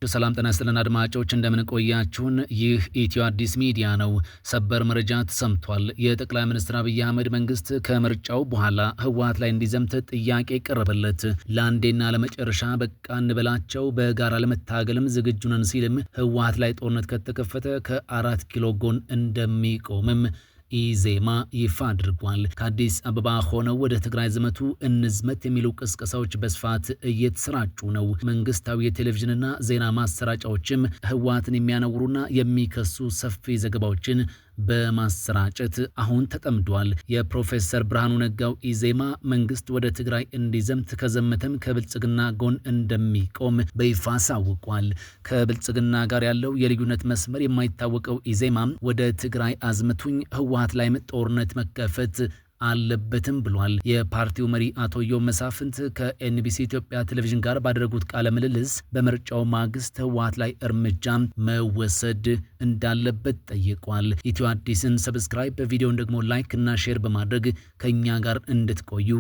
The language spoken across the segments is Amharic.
ሰላም ጤና ይስጥልን አድማጮች እንደምን ቆያችሁን? ይህ ኢትዮ አዲስ ሚዲያ ነው። ሰበር መረጃ ተሰምቷል። የጠቅላይ ሚኒስትር አብይ አህመድ መንግስት ከምርጫው በኋላ ህወሓት ላይ እንዲዘምት ጥያቄ ቀረበለት። ለአንዴና ለመጨረሻ በቃ እንበላቸው፣ በጋራ ለመታገልም ዝግጁ ነን ሲልም ህወሓት ላይ ጦርነት ከተከፈተ ከ4 ኪሎ ጎን እንደሚቆምም ኢዜማ ይፋ አድርጓል። ከአዲስ አበባ ሆነው ወደ ትግራይ ዝመቱ እንዝመት የሚሉ ቅስቀሳዎች በስፋት እየተሰራጩ ነው። መንግስታዊ የቴሌቪዥንና ዜና ማሰራጫዎችም ህወሓትን የሚያነውሩና የሚከሱ ሰፊ ዘገባዎችን በማሰራጨት አሁን ተጠምዷል። የፕሮፌሰር ብርሃኑ ነጋው ኢዜማ መንግስት ወደ ትግራይ እንዲዘምት ከዘመተም ከብልጽግና ጎን እንደሚቆም በይፋ አሳውቋል። ከብልጽግና ጋር ያለው የልዩነት መስመር የማይታወቀው ኢዜማ ወደ ትግራይ አዝምቱኝ፣ ህወሓት ላይ ጦርነት መከፈት አለበትም ብሏል። የፓርቲው መሪ አቶ ዮም መሳፍንት ከኤንቢሲ ኢትዮጵያ ቴሌቪዥን ጋር ባደረጉት ቃለ ምልልስ በምርጫው ማግስት ህወሓት ላይ እርምጃ መወሰድ እንዳለበት ጠይቋል። ኢትዮ አዲስን ሰብስክራይብ፣ በቪዲዮን ደግሞ ላይክ እና ሼር በማድረግ ከኛ ጋር እንድትቆዩ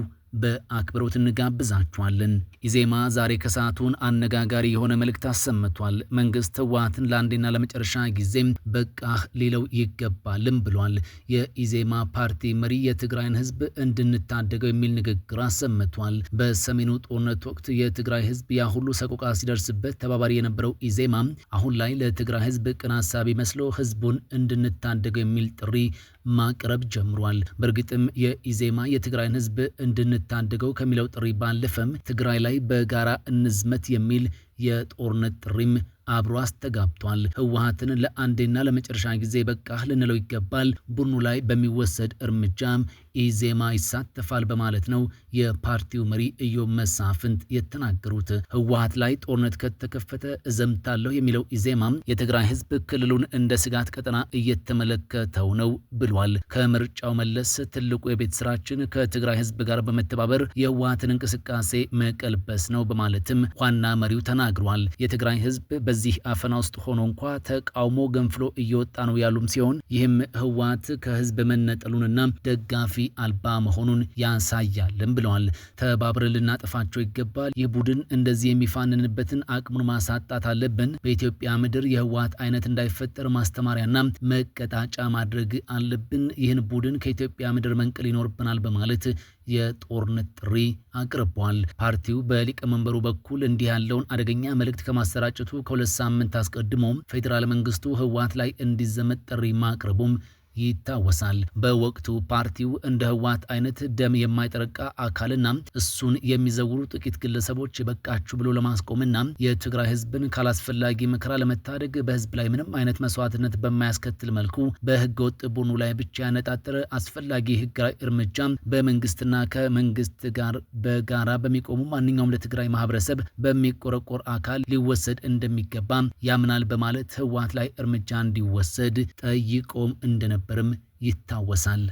በአክብሮት እንጋብዛችኋለን። ኢዜማ ዛሬ ከሰዓቱን አነጋጋሪ የሆነ መልእክት አሰምቷል። መንግስት ህወሓትን ለአንዴና ለመጨረሻ ጊዜም በቃህ ሊለው ይገባልም ብሏል። የኢዜማ ፓርቲ መሪ የትግራይን ህዝብ እንድንታደገው የሚል ንግግር አሰምቷል። በሰሜኑ ጦርነት ወቅት የትግራይ ህዝብ ያ ሁሉ ሰቆቃ ሲደርስበት ተባባሪ የነበረው ኢዜማ አሁን ላይ ለትግራይ ህዝብ ቅን ሀሳቢ መስሎ ህዝቡን እንድንታደገው የሚል ጥሪ ማቅረብ ጀምሯል። በእርግጥም የኢዜማ የትግራይን ህዝብ እንድንታደገው ከሚለው ጥሪ ባለፈም ትግራይ ላይ በጋራ እንዝመት የሚል የጦርነት ጥሪም አብሮ አስተጋብቷል። ህወሓትን ለአንዴና ለመጨረሻ ጊዜ በቃ ልንለው ይገባል፣ ቡድኑ ላይ በሚወሰድ እርምጃም ኢዜማ ይሳተፋል በማለት ነው የፓርቲው መሪ ኢዮብ መሳፍንት የተናገሩት። ህወሓት ላይ ጦርነት ከተከፈተ እዘምታለሁ የሚለው ኢዜማ የትግራይ ህዝብ ክልሉን እንደ ስጋት ቀጠና እየተመለከተው ነው ብሏል። ከምርጫው መለስ ትልቁ የቤት ስራችን ከትግራይ ህዝብ ጋር በመተባበር የህወሓትን እንቅስቃሴ መቀልበስ ነው በማለትም ዋና መሪው ተናግሯል። የትግራይ ህዝብ በዚህ አፈና ውስጥ ሆኖ እንኳ ተቃውሞ ገንፍሎ እየወጣ ነው ያሉም ሲሆን ይህም ህወሓት ከህዝብ መነጠሉንና ደጋፊ አልባ መሆኑን ያሳያልም ብለዋል። ተባብረን ልናጠፋቸው ይገባል። ይህ ቡድን እንደዚህ የሚፋንንበትን አቅሙን ማሳጣት አለብን። በኢትዮጵያ ምድር የህወሓት አይነት እንዳይፈጠር ማስተማሪያና መቀጣጫ ማድረግ አለብን። ይህን ቡድን ከኢትዮጵያ ምድር መንቀል ይኖርብናል በማለት የጦርነት ጥሪ አቅርቧል። ፓርቲው በሊቀመንበሩ በኩል እንዲህ ያለውን አደገኛ መልእክት ከማሰራጨቱ ከ2 ሳምንት አስቀድሞም ፌዴራል መንግስቱ ህወሓት ላይ እንዲዘመት ጥሪ ማቅረቡም ይታወሳል። በወቅቱ ፓርቲው እንደ ህወሓት አይነት ደም የማይጠረቃ አካልና እሱን የሚዘውሩ ጥቂት ግለሰቦች በቃችሁ ብሎ ለማስቆምና የትግራይ ህዝብን ካላስፈላጊ መከራ ለመታደግ በህዝብ ላይ ምንም አይነት መስዋዕትነት በማያስከትል መልኩ በህገ ወጥ ቡድኑ ላይ ብቻ ያነጣጠረ አስፈላጊ ህጋዊ እርምጃ በመንግስትና ከመንግስት ጋር በጋራ በሚቆሙ ማንኛውም ለትግራይ ማህበረሰብ በሚቆረቆር አካል ሊወሰድ እንደሚገባ ያምናል በማለት ህወሓት ላይ እርምጃ እንዲወሰድ ጠይቆም እንደነበርም ይታወሳል።